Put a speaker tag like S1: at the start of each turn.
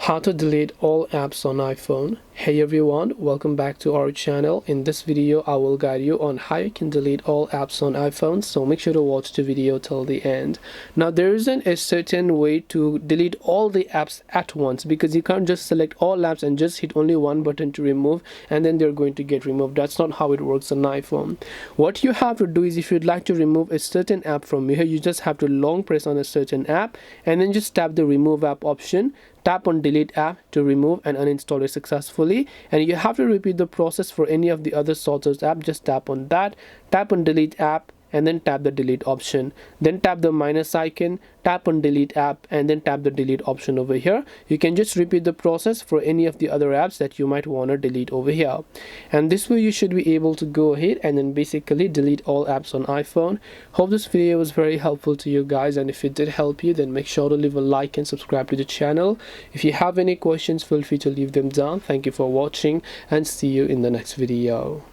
S1: How to delete all apps on iPhone. Hey everyone, welcome back to our channel. In this video I will guide you on how you can delete all apps on iPhone, so make sure to watch the video till the end. Now there isn't a certain way to delete all the apps at once, because you can't just select all apps and just hit only one button to remove and then they're going to get removed. That's not how it works on iPhone. What you have to do is, if you'd like to remove a certain app from here, you just have to long press on a certain app and then just tap the remove app option. Tap on delete app to remove and uninstall it successfully, and you have to repeat the process for any of the other sorts app. Just tap on that, tap on delete app, and then tap the delete option. Then tap the minus icon, tap on delete app, and then tap the delete option over here. You can just repeat the process for any of the other apps that you might want to delete over here, and this way you should be able to go ahead and then basically delete all apps on iPhone. Hope this video was very helpful to you guys, and if it did help you, then make sure to leave a like and subscribe to the channel. If you have any questions, feel free to leave them down. Thank you for watching and see you in the next video.